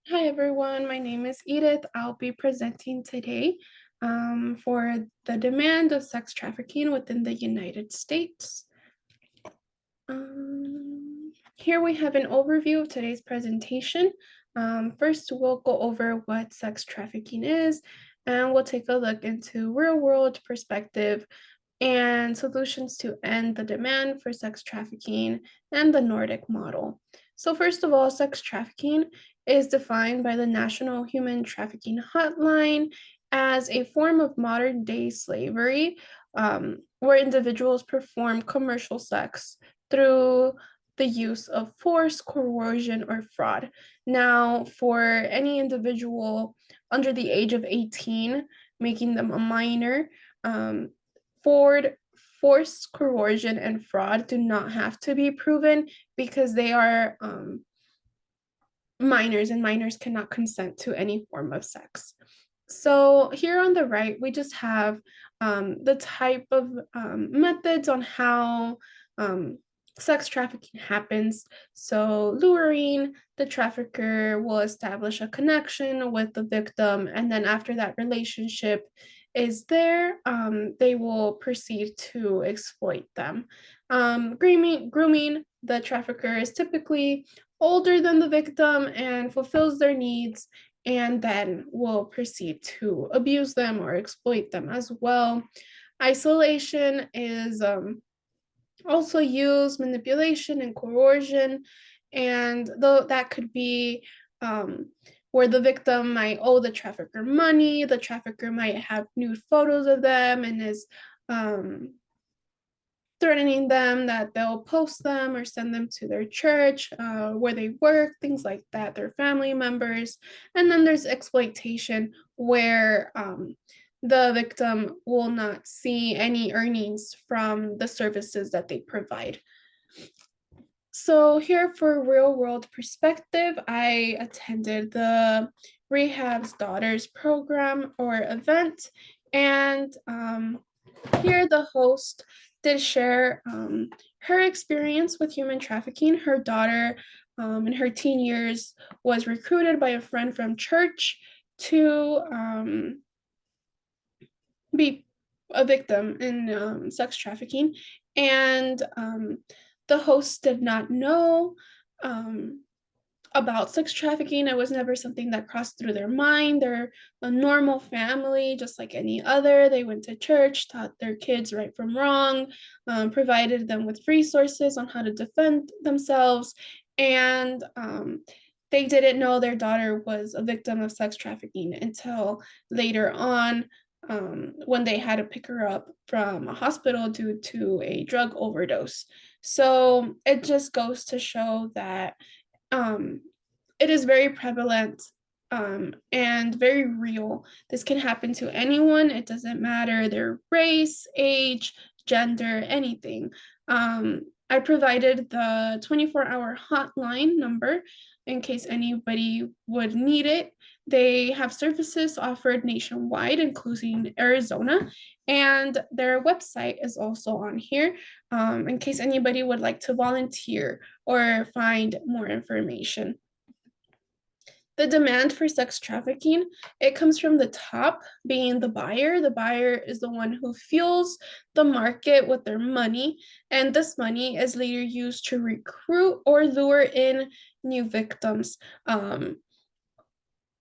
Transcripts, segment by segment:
Hi everyone, my name is Edith. I'll be presenting today for the demand of sex trafficking within the United States. Here we have an overview of today's presentation. First, we'll go over what sex trafficking is, and we'll take a look into real-world perspective and solutions to end the demand for sex trafficking and the Nordic model. So first of all, sex trafficking is defined by the National Human Trafficking Hotline as a form of modern day slavery where individuals perform commercial sex through the use of force, coercion, or fraud. Now, for any individual under the age of 18, making them a minor, um, force, coercion, and fraud do not have to be proven because they are minors and minors cannot consent to any form of sex. So here on the right, we just have the type of methods on how sex trafficking happens. So luring, the trafficker will establish a connection with the victim, and then after that relationship is there, they will proceed to exploit them. Grooming, the trafficker is typically older than the victim and fulfills their needs and then will proceed to abuse them or exploit them as well. Isolation is also used, manipulation and coercion, and though that could be where the victim might owe the trafficker money, the trafficker might have nude photos of them and is threatening them that they'll post them or send them to their church, where they work, things like that, their family members. And then there's exploitation, where the victim will not see any earnings from the services that they provide. So here for real world perspective, I attended the Rehab's Daughters program or event, and here the host did share her experience with human trafficking. Her daughter in her teen years was recruited by a friend from church to be a victim in sex trafficking, and the host did not know about sex trafficking. It was never something that crossed through their mind. They're a normal family, just like any other. They went to church, taught their kids right from wrong, provided them with resources on how to defend themselves, and they didn't know their daughter was a victim of sex trafficking until later on, when they had to pick her up from a hospital due to a drug overdose. So it just goes to show that um, it is very prevalent and very real. This can happen to anyone. It doesn't matter their race, age, gender, anything. I provided the 24-hour hotline number in case anybody would need it. They have services offered nationwide, including Arizona, and their website is also on here in case anybody would like to volunteer or find more information. The demand for sex trafficking, it comes from the top, being the buyer. The buyer is the one who fuels the market with their money, and this money is later used to recruit or lure in new victims.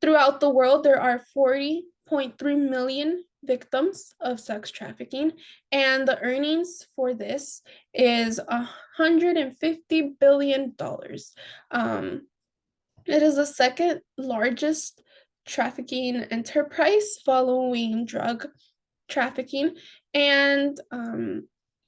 Throughout the world, there are 40.3 million victims of sex trafficking, and the earnings for this is $150 billion. It is the second largest trafficking enterprise following drug trafficking, and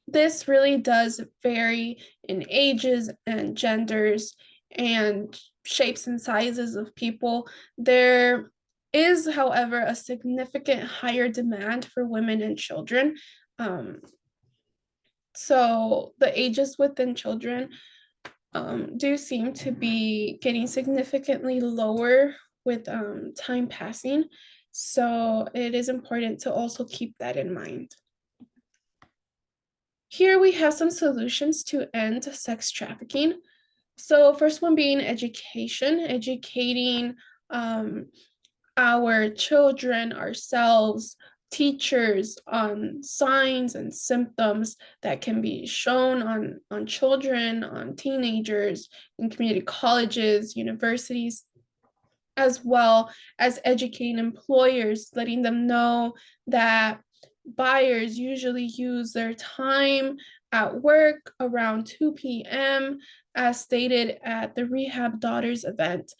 this really does vary in ages and genders and shapes and sizes of people. There is, however, a significant higher demand for women and children. Um, so the ages within children do seem to be getting significantly lower with time passing. So it is important to also keep that in mind. Here we have some solutions to end sex trafficking. So first one being education, educating our children, ourselves, teachers on signs and symptoms that can be shown on children, on teenagers, in community colleges, universities, as well as educating employers, letting them know that buyers usually use their time at work around 2 p.m., as stated at the Rehab Daughters event.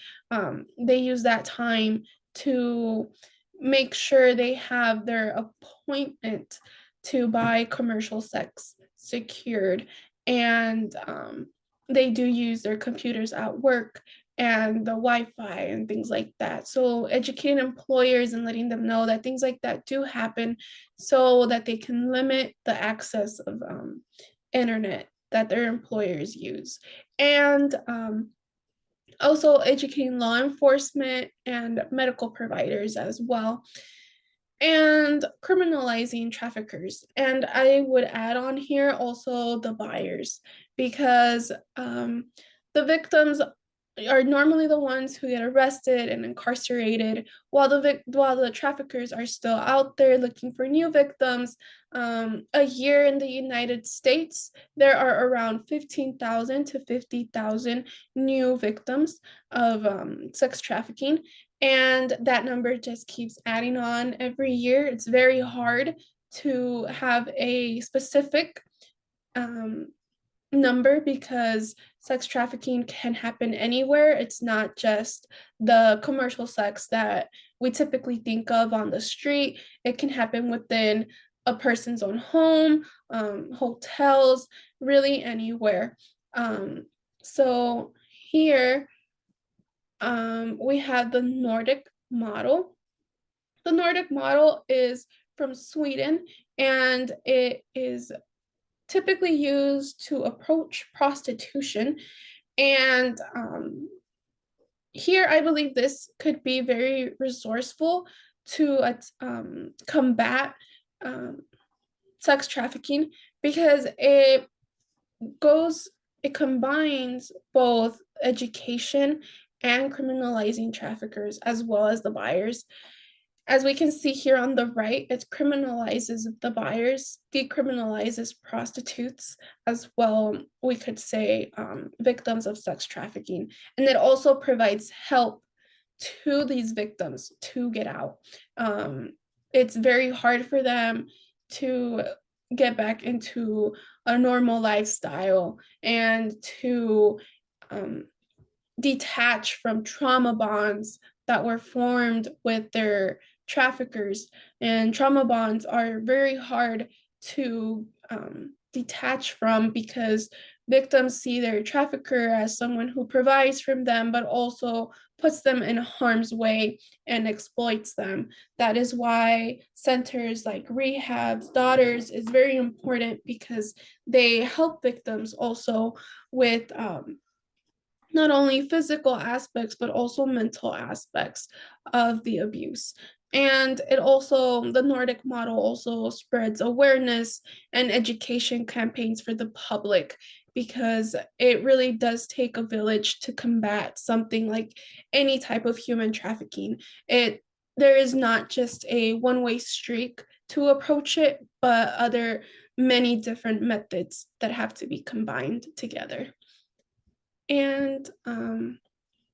They use that time to make sure they have their appointment to buy commercial sex secured. And they do use their computers at work and the Wi-Fi and things like that. So educating employers and letting them know that things like that do happen so that they can limit the access of internet that their employers use. And also educating law enforcement and medical providers as well, and criminalizing traffickers. And I would add on here also the buyers, because the victims are normally the ones who get arrested and incarcerated, while the traffickers are still out there looking for new victims. A year in the United States, there are around 15,000 to 50,000 new victims of sex trafficking, and that number just keeps adding on every year. It's very hard to have a specific number, because sex trafficking can happen anywhere. It's not just the commercial sex that we typically think of on the street. It can happen within a person's own home, hotels, really anywhere. So here we have the Nordic model. The Nordic model is from Sweden, and it is typically used to approach prostitution. And here I believe this could be very resourceful to combat sex trafficking, because it combines both education and criminalizing traffickers as well as the buyers. As we can see here on the right, it criminalizes the buyers, decriminalizes prostitutes as well, we could say victims of sex trafficking. And it also provides help to these victims to get out. It's very hard for them to get back into a normal lifestyle and to detach from trauma bonds that were formed with their traffickers. And trauma bonds are very hard to detach from, because victims see their trafficker as someone who provides from them, but also puts them in harm's way and exploits them. That is why centers like Rehab's Daughters is very important, because they help victims also with not only physical aspects, but also mental aspects of the abuse. And the Nordic model also spreads awareness and education campaigns for the public, because it really does take a village to combat something like any type of human trafficking. There is not just a one-way streak to approach it, but many different methods that have to be combined together. And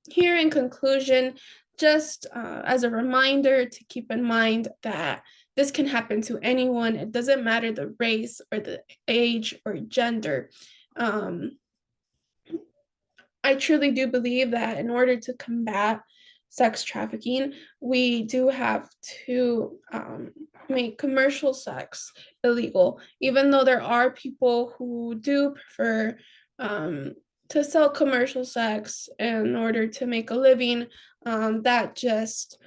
here in conclusion, just as a reminder to keep in mind that this can happen to anyone. It doesn't matter the race or the age or gender. I truly do believe that in order to combat sex trafficking, we do have to make commercial sex illegal, even though there are people who do prefer to sell commercial sex in order to make a living. That just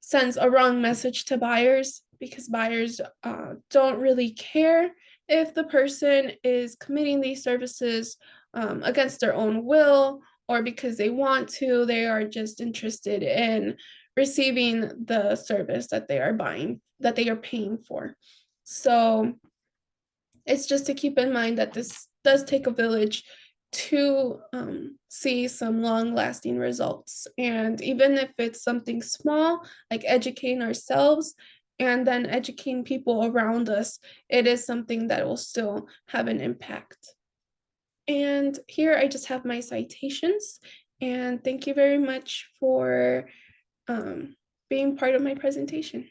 sends a wrong message to buyers, because buyers don't really care if the person is committing these services against their own will or because they want to. They are just interested in receiving the service that they are buying, that they are paying for. So it's just to keep in mind that this does take a village to see some long lasting results. And even if it's something small, like educating ourselves and then educating people around us, it is something that will still have an impact. And here I just have my citations. And thank you very much for um, being part of my presentation.